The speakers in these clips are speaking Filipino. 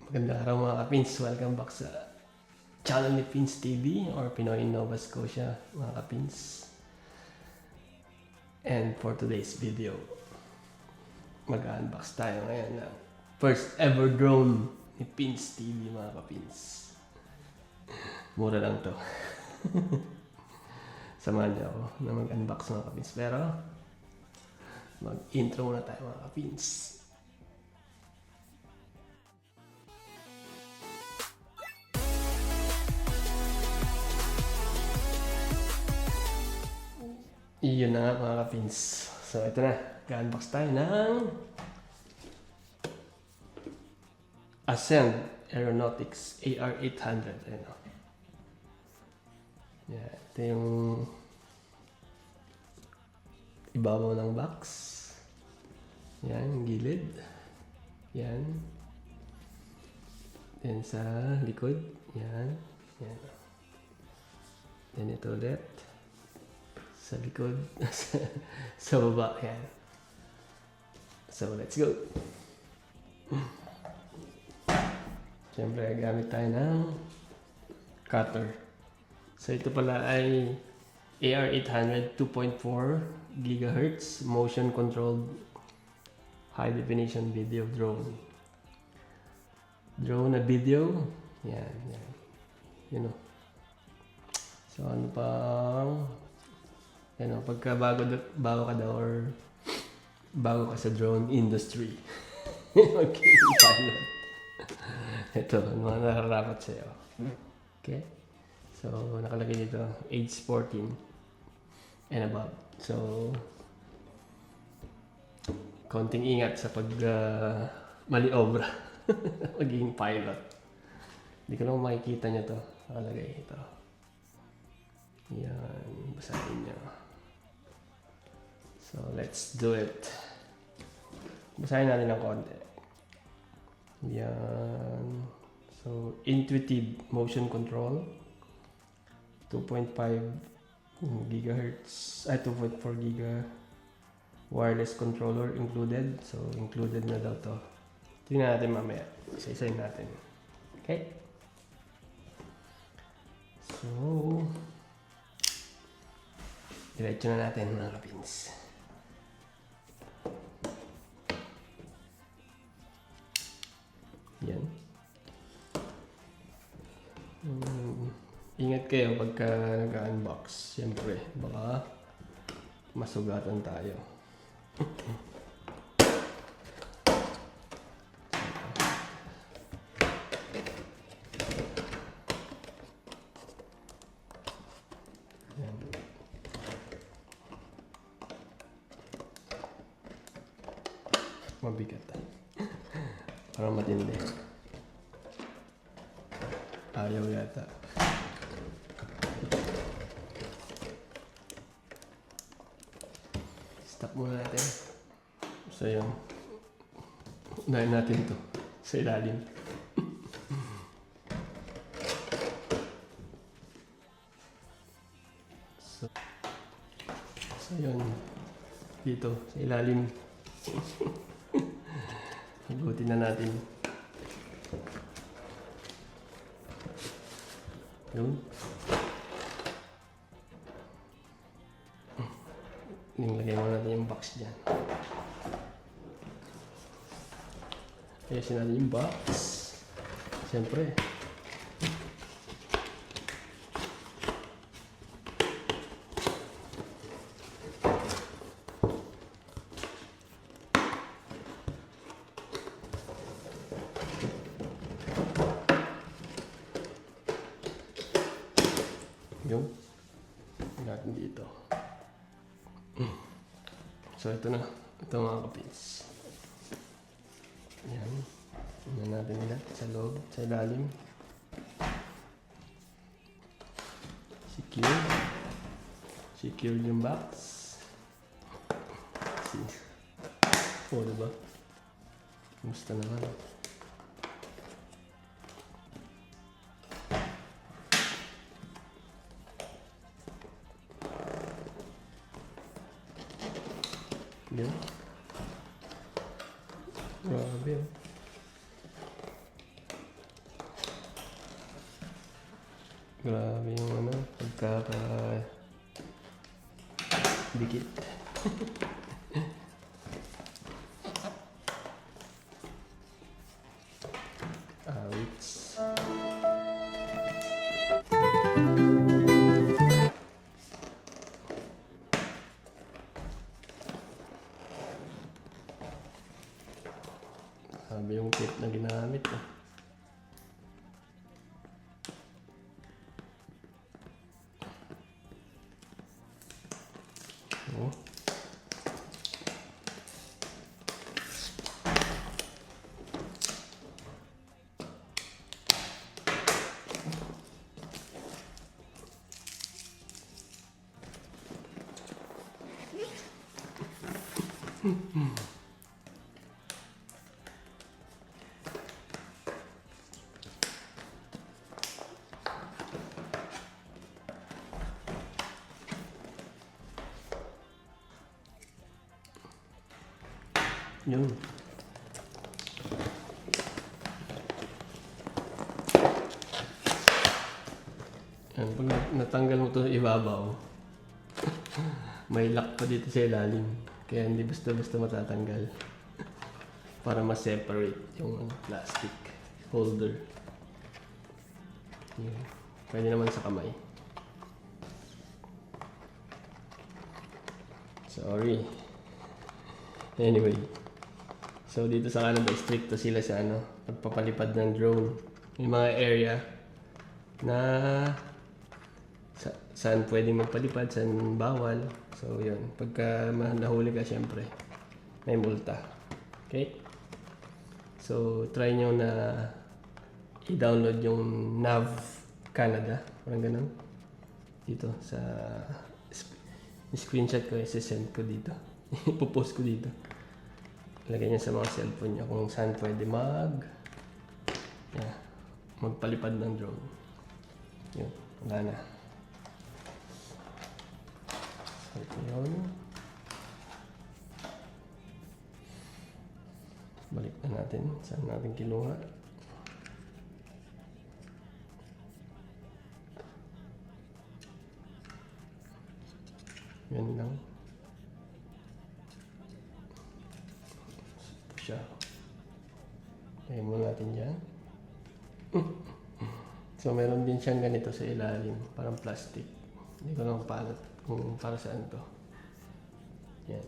Magandang araw mga kapins. Welcome back sa channel ni Pins TV or Pinoy in Nova Scotia mga kapins. And for today's video, mag-unbox tayo ngayon ng first ever drone ni Pins TV mga kapins. Mura lang to. Samahan niyo ako na mag-unbox mga kapins. Pero mag-intro muna tayo mga kapins. Iyon na nga mga kapins. So ito na, ga-unbox tayo ng Ascend Aeronautics AR800. Ayan o. Yan, ito yung ibabaw ng box. Yan, yung gilid. Yan. Yan sa likod. Yan. Yan. Yan ito ulit. Sa likod, sa baba, yan. So, let's go. Siyempre, gamit tayo ng cutter. So, ito pala ay AR800 2.4 GHz motion controlled high definition video drone. Drone na video. Yan, yan. You know. So, ano pang ano, pagka bago ka daw or bago ka sa drone industry. Okay, pilot. Ito, mga nararapat sa'yo. Okay? So, nakalagay dito, age 14 and above. So, konting ingat sa pag maliobra. Maging pilot. Hindi ko lang makikita nyo to. Nakalagay ito. Yan, basahin nyo. So, let's do it. Basahin natin ng konti. Yan. So, intuitive motion control. 2.5 GHz. Ay, 2.4 GHz. Wireless controller included. So, included na daw to. Tingnan natin mamaya. Isa-isayin natin. Okay? So, diretso na natin mga kapins. Yan. Ingat kayo pagka nag-unbox. Siyempre, baka masugatan tayo. Yan. Mabigat. Parang matindi. Ayaw yata. Stop muna natin. So yun. Unahin natin to sa ilalim. So yun. Dito sa ilalim. Hugutin na natin. Yun. Nilagay mo natin yung box dyan. Ayusin natin yung box. Siyempre. Yung natin dito. So ito na. Ito mga kapins. Yan. Tingnan natin nila sa loob, sa ilalim. Secure. Secure yung box. Oh, diba? Kumusta naman? Yan. Grabe oh. Grabe yung ano, dikit. Awits. Grabe yung tip na ginamit eh. Oh. Yun. Yan, pag natanggal mo ito ibabaw, may lock pa dito sa ilalim. Kaya hindi basta-basta matatanggal. Para ma-separate yung plastic holder. Yun. Pwede naman sa kamay. Sorry. Anyway. So dito sa Canada, stricto sila sa pagpapalipad ng drone. May mga area na saan pwedeng magpalipad, saan bawal. So yun, pagka nahuli ka syempre, may multa. Okay? So try nyo na i-download yung Nav Canada. Parang ganun. Dito sa screenshot ko, i-send ko dito. Ipopost ko dito. Lagay niya sa mga cellphone niya kung saan pwede magpalipad ng drone. Yun, wala na. So, ito yun. Balik na natin. Saan natin kinuha? Yan lang. Siya. Lagay muna natin dyan. So, meron din siyang ganito sa ilalim. Parang plastic. Hindi ko lang palat kung para saan to. Yan.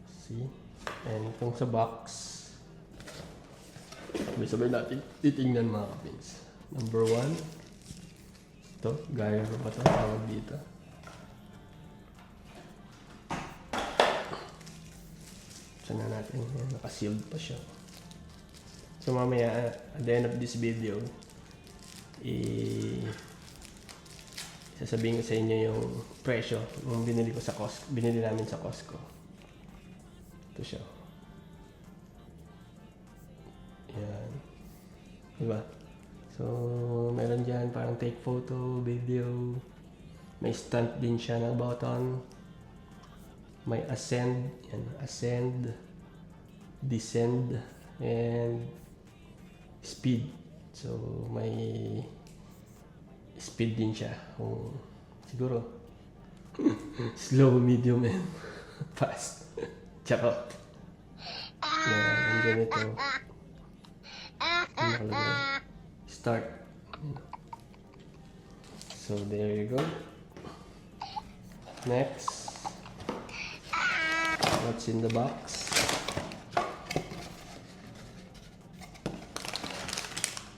See? And itong sa box. Sabay natin titingnan mga kapins. Number 1. Ito. Gyro pa ito. Tawag dito. Na natin. Yan, naka-sealed pa siya. So mamaya, at the end of this video, sasabihin ko sa inyo yung presyo ng binili ko sa Costco, binili namin sa Costco. Ito siya. Yan. Diba? So, meron dyan parang take photo, video. May stand din siya na button. May ascend, yan, ascend, descend, and speed. So, may speed din siya. Siguro, slow, medium, and fast. Check out. Yan, and ganito. Start. So, there you go. Next. What's in the box?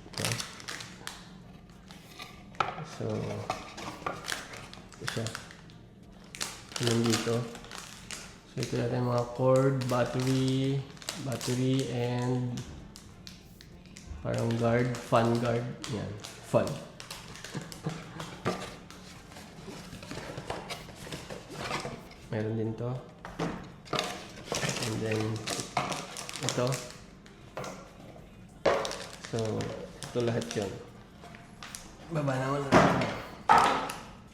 Okay. So, ito siya. Yan dito. So, ito natin mga cord, battery, and parang guard, fan guard. Yan, fan. Meron din to. And then, ito. So, ito lahat yun. Baba naman natin.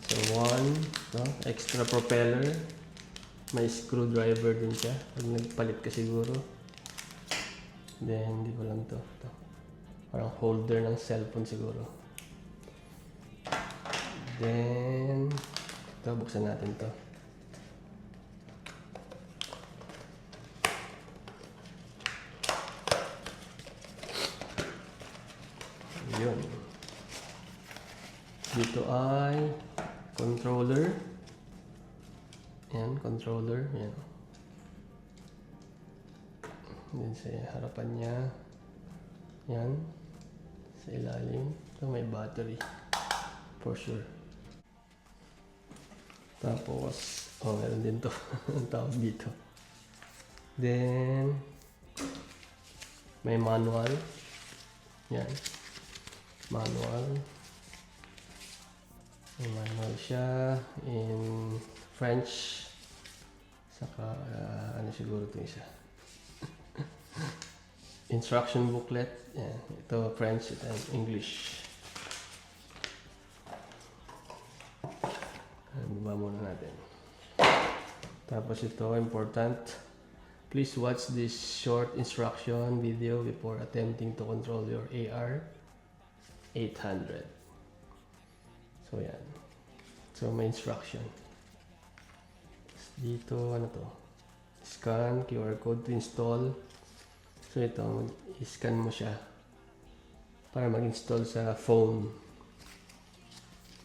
So, 1. Ito, extra propeller. May screwdriver din siya. Pag nagpalit ka siguro. Then, hindi ko lang to. Ito. Parang holder ng cellphone siguro. Then, ito, buksan natin to. Yun. Dito ay controller. Yan, controller. Yan. Then sa harapan niya. Yan. Sa ilalim. Ito may battery. For sure. Tapos, meron din to. Ang tawag dito. Then, may manual. Yan. Manual. May manual siya in French. Saka, ano siguro ito isa. Instruction booklet. Yan. Ito French and English. Baba muna natin. Tapos ito, important. Please watch this short instruction video before attempting to control your AR 800. So yan. So may instruction. Dito, ano to? Scan QR code to install. So ito, i-scan mo siya para mag-install sa phone.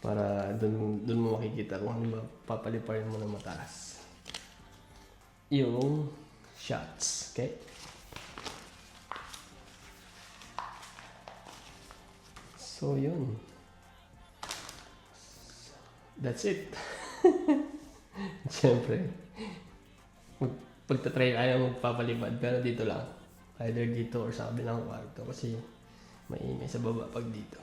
Para dun mo makikita kung ano ba papaliparin mo ng mataas. Yung shots, okay? So yun. That's it. Siyempre, pagtatry ayaw magpapalipad, pero dito lang. Either dito or sa kabilang kwarto kasi maingay sa baba pag dito.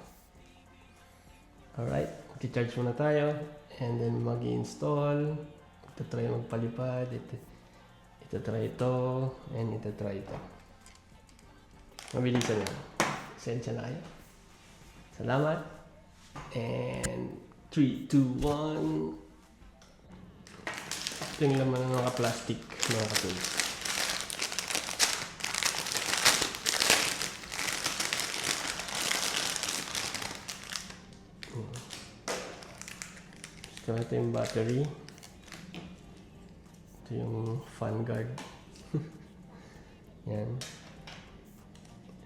Alright, mag-charge muna tayo and then mag-install. Ito-try magpalipad, ito-try ito, and ito-try ito. Mabilisan lang. Sensya na kayo. Salamat. And 3, 2, 1. Ito yung laman ng mga plastic, mga katulad. So, ito yung battery. Ito yung fan guard. Yan.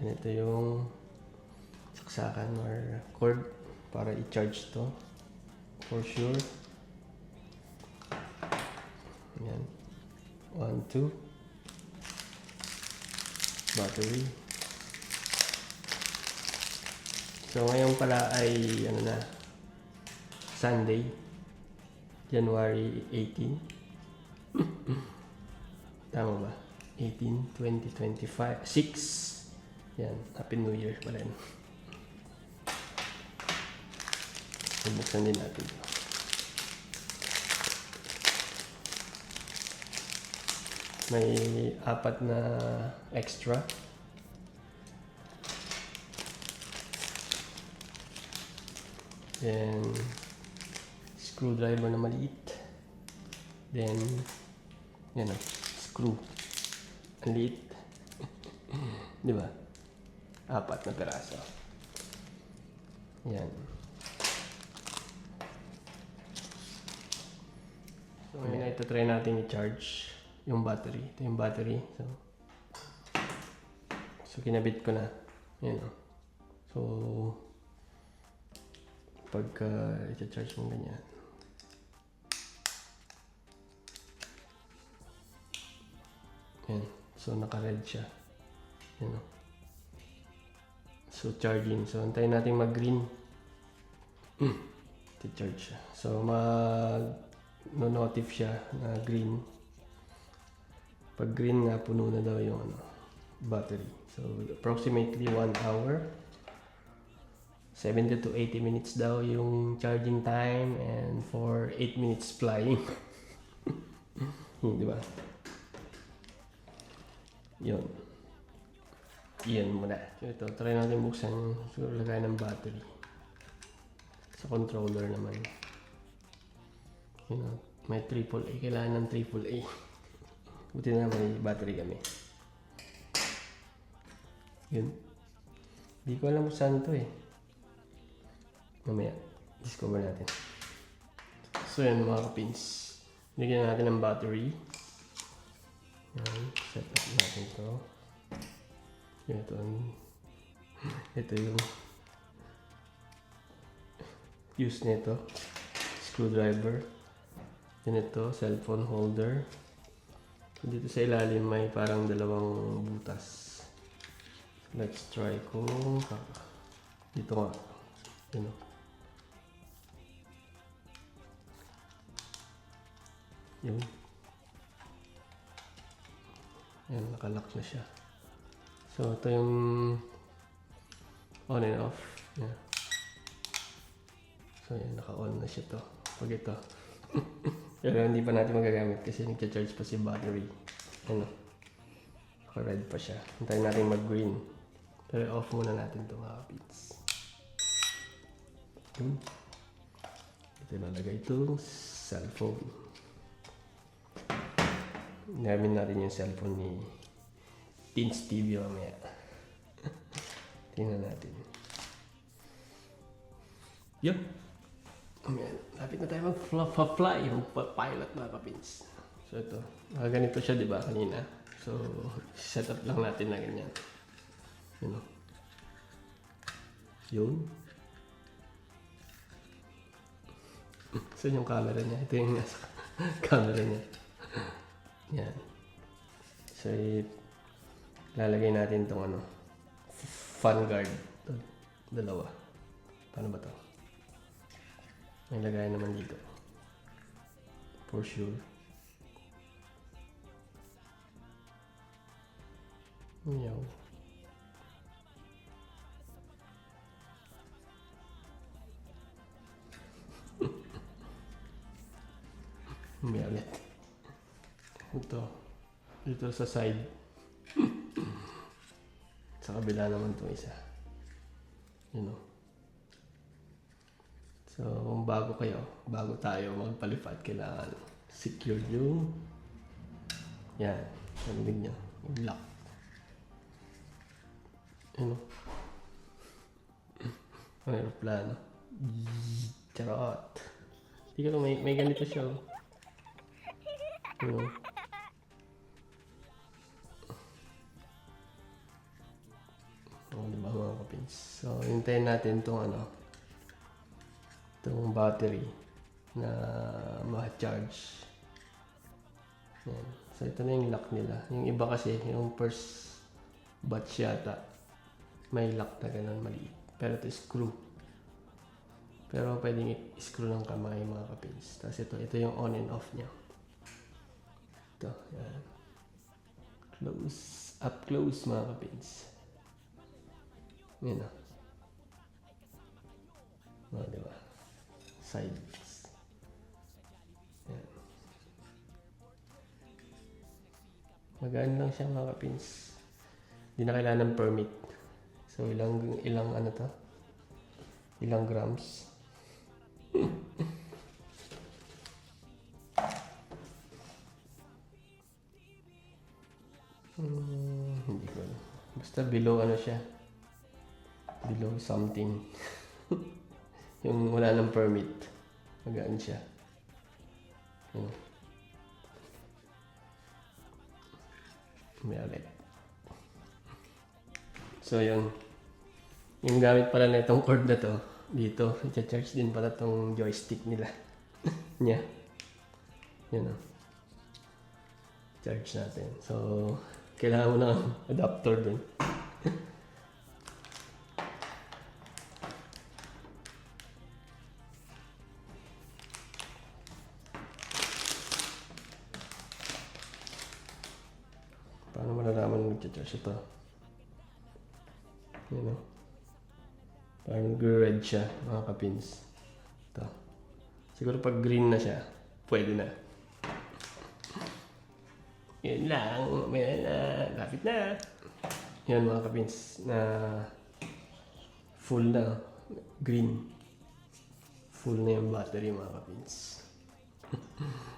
And ito yung saksakan or cord para i-charge to. For sure. Yan. 1, 2. Battery. So, ngayon pala ay, ano na, Sunday. January 18. Tama ba? 18, 2025, 6. Yan, Happy New Year pala yun. Buksan din natin ito. May 4 na extra. Then, screwdriver na maliit. Then, yan o, screw. Ang liit. Di ba? 4 na peraso. Yan. So, ngayon ito try natin i-charge yung battery. Ito yung battery. So kinabit ko na. Yan o. So, pagka i-charge mo ganyan. Yan. So, naka-red siya. Yan o. So, charging. So, antayin natin mag-green. I-charge siya. So, mag-notif siya na green. Pag green nga, puno na daw yung battery. So, approximately 1 hour. 70 to 80 minutes daw yung charging time and for 8 minutes flying. Di ba? Yun. Yun muna. So ito, try natin buksan. Siguro lagay ng battery. Sa controller naman. Yun, May triple A. Kailangan ng triple A. Buti na may battery kami. Yun. Hindi ko alam kung saan to eh. Mamaya, discover natin. So yan mga kapins. Bigyan natin ng battery. Yan. Set up natin to. Ito yung use nito. Screwdriver. Yan ito, cellphone holder. Dito sa ilalim may parang dalawang butas. Let's try kung dito nga. Yun o. Yun. Yan, nakalock na siya. So, ito yung on and off. Yan. So, yan, naka-on na siya to. Pag ito. Pero hindi pa natin magagamit kasi nagcha-charge pa si battery. Ano? Naka-red pa siya. Hintayin natin mag-green. Pero off muna natin ito mga kapits. Ito nalagay itong cellphone. Namin natin yung cellphone ni Teens TV mamaya. Tingnan natin. Yun. Ayan, lapit na tayo mag-fly, mag-pilot mga kapins. So ito, ganito siya diba kanina. So, set up lang natin na ganyan. Yun o. Yun. Saan yung camera niya? Ito yung nasa camera niya. Yan. So, lalagay natin itong fan guard. Ito, dalawa. Paano ba ito? May lagay naman dito. For sure. Meow. Meow ulit. Ito. Dito sa side. Sa kabila naman itong isa. You know. So, kung bago tayo magpalipad, kailangan secure yung yan, narinig nyo, yung lock. Ano? Ang aeroplano. Charot. Hindi ka may ganito siya. Ano? Diba mga kapins? So, hintayin natin itong itong battery na ma-charge. Yan. So, ito na yung lock nila. Yung iba kasi, yung first batch yata, may lock na ganun maliit. Pero ito screw. Pero pwedeng i-screw ng kamay mga kapins. Tapos ito yung on and off niya. Ito, yan. Up close mga kapins. Yan o. Diba? Sides. Yan. Magaan lang siya mga kapins. Hindi na kailangan ng permit. So ilang ilang grams. Hindi ko alam. Basta below siya. Below something. Yung wala ng permit. Magaan siya. May ulit. So yun. Yung gamit pala na itong cord na to, dito, i-charge din pala itong joystick nila. Nya. Yun o. Charge natin. So, kailangan mo ng adapter dun. Paano malalaman mag-charge ito? Yun o. Parang nag-red siya, mga kapins. Ito. Siguro pag green na siya, pwede na. Yun lang. Lapit na. Yan mga kapins. Na full na. Green. Full na yung battery mga kapins.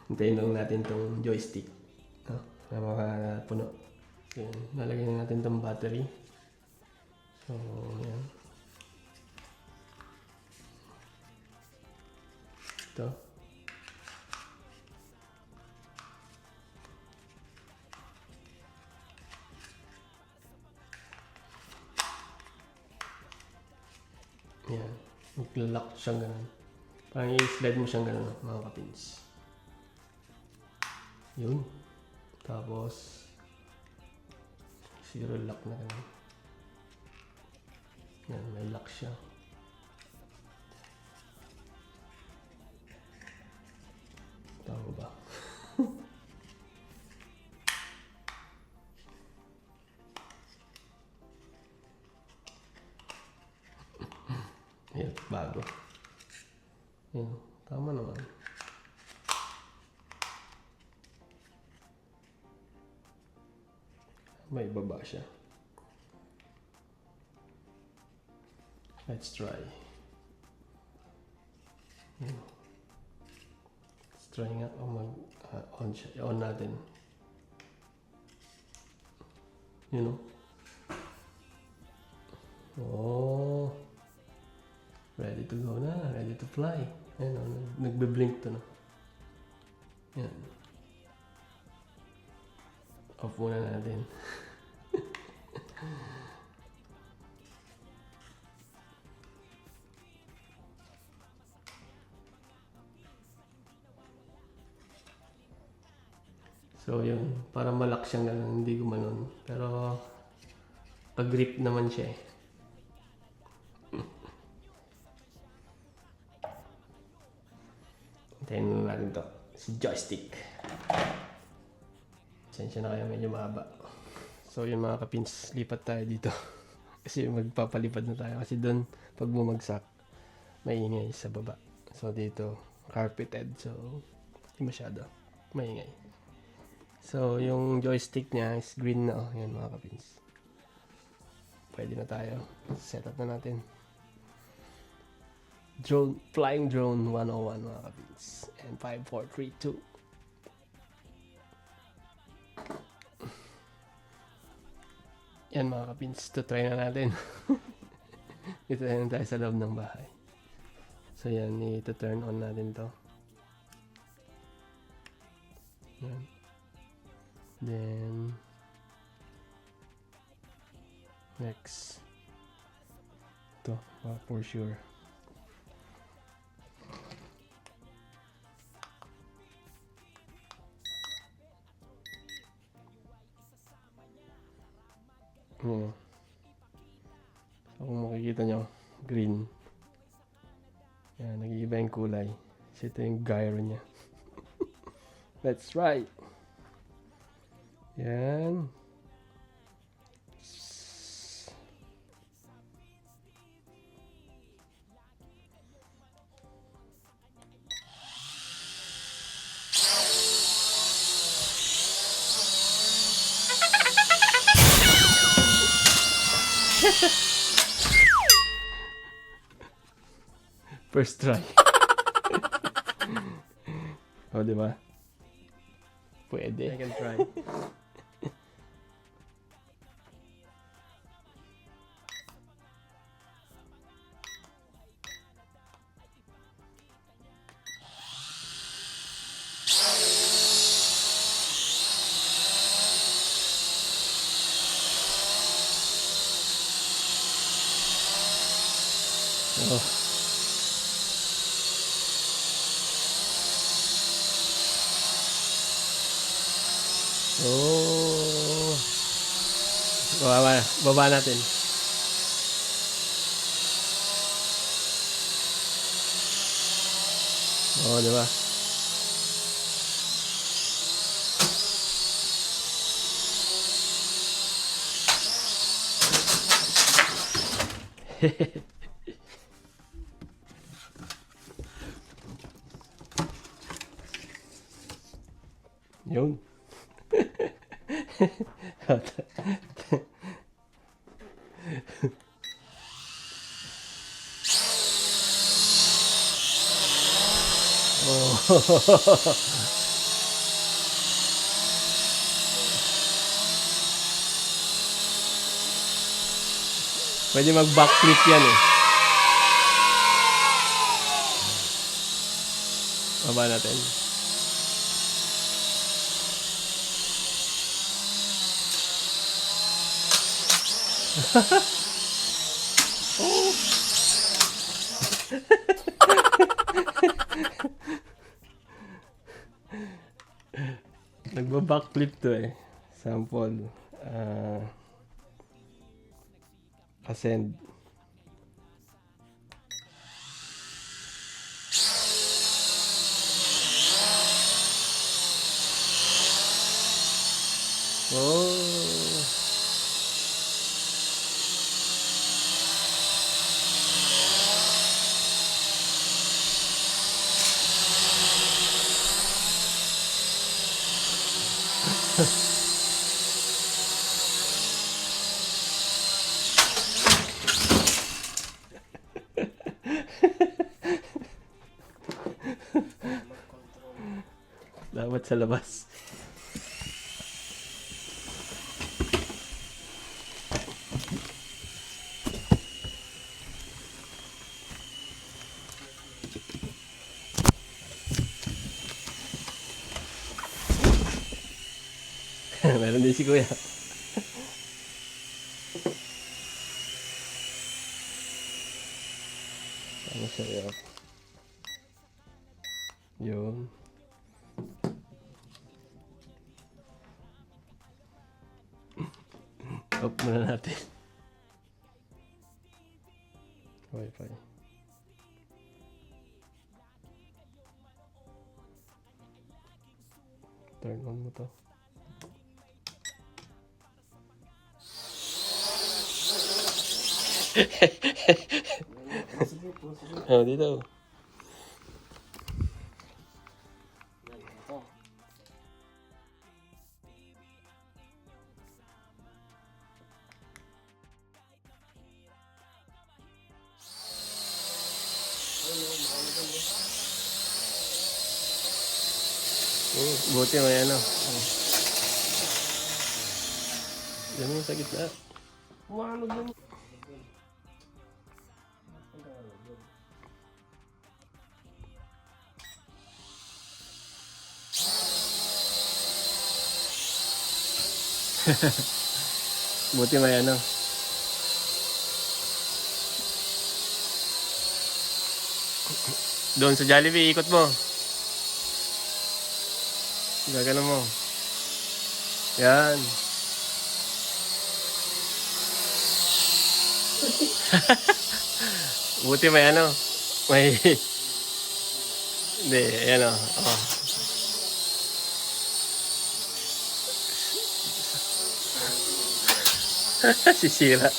Hintayin lang natin tong joystick. No? Na makapuno. So, yun. Nalagyan na natin tong battery. So, yan. Ito. Yan. Mag-lock siyang ganun. Parang i-slide mo siyang ganun, mga kapins. Yun. Tapos, zero lock na ganun. Yan, may lock siya. Tama ba? Yan, bago. Yan, tama naman. May baba siya. Let's try. Yan. Let's try nga on siya. On natin. You know? Oh. Ready to go na. Ready to fly. Ayan o. Nagbe-blink to na. Yan. Off muna natin. So yun, para malak siyang ganun, hindi gumanon. Pero pag-grip naman siya eh. Hintayin na natin to. Si joystick. Sensya na kayo, medyo mahaba. So yun mga kapins, lipat tayo dito. Kasi magpapalipad na tayo. Kasi doon, pag bumagsak, maingay sa baba. So dito, carpeted. So, hindi masyado maingay. So, yung joystick niya is green na. Oh, yan mga kapins. Pwede na tayo. Set up na natin. Drone, flying drone 101 mga kapins. And 5, 4, 3, 2. Yan mga kapins. To try na natin. Ito na tayo sa loob ng bahay. So yan, i-turn on natin to. Yan. Then next ito for sure. So kung makikita nyo, green. Yan, nag-iiba yung kulay. So ito yung gyro nya. That's right. Yan. First try. Oh, di ba? Pwede. Second try. Oh. Oh. Baba natin. Oh, di ba? Yun. Oh. Pwede mag-backflip yan eh. Baba natin. Nagba-backflip to eh. Sample. Ascend. Oh. Dapat sa labas. Meron din si Kuya. Ano siya yun? Yun. Off muna natin. Wi-Fi. Turn on mo to. Oh, dito. Buti may ano. Yan yung sa gitna. Umano din. Buti may ano. Doon sa Jollibee, ikot mo. Gagano mo. Yan. Buti may ano. May... Hindi, ayan o. Oh. Sisira.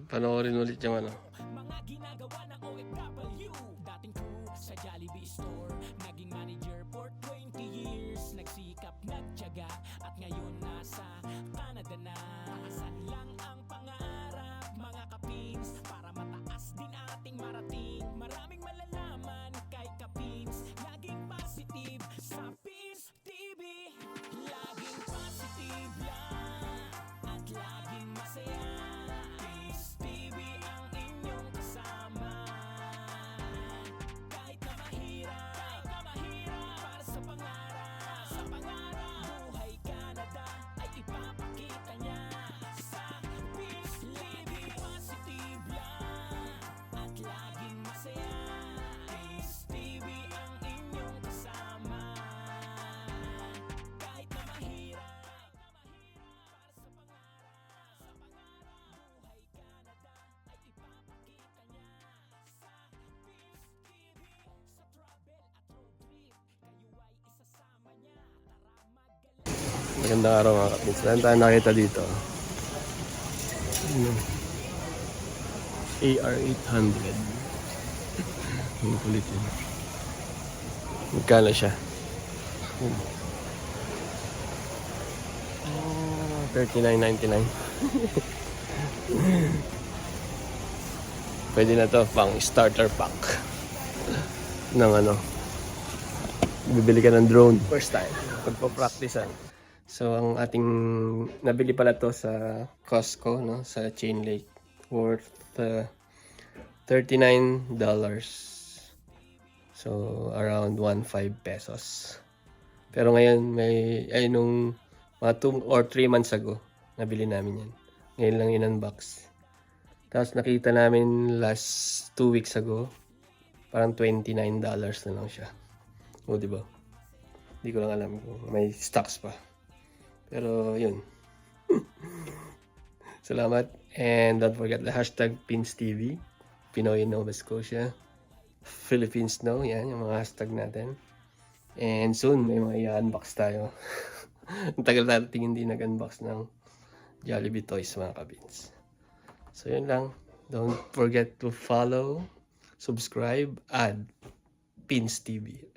Panoorin ulit yung ano. Mga ginagawa ng OFW, dating crew sa Jollibee store, naging manager for 20 years, nagsikap, nagtiyaga, at ngayon nasa Canada na. Taasan lang ang pangarap, mga kapins, para mataas din ating marating. Maraming malalaman kay kapins, laging positive sa Pins TV. Laging positive lang, at laging masaya. Pins TV ang inyong kasama. Kahit na mahirap, para sa pangarap, buhay Canada ay ipapakita niya. Magandang araw mga kapins. Saan tayo nakita dito? AR800. Yung kulit yun. Magkano siya? $39.99. Pwede na to pang starter pack ng ano. Bibili ka ng drone first time pagpa-practicean. So ang ating nabili pala to sa Costco, no, sa Chain Lake, worth $39. So around 1.5 pesos. Pero ngayon nung mga 2 or 3 months ago nabili namin yan. Ngayon lang in-unbox. Tapos nakita namin last 2 weeks ago, parang $29 na lang siya. O, diba? Hindi ko lang alam kung may stocks pa. Pero, yun. Salamat. And don't forget the hashtag PinsTV, Pinoy in Nova Scotia, Philippines Know. Yan, yung mga hashtag natin. And soon, may mga i-unbox tayo. Ang tagal natin hindi nag-unbox ng Jollibee Toys, mga kabins. So, yun lang. Don't forget to follow, subscribe, and PinsTV.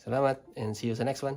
Salamat, and see you sa next one.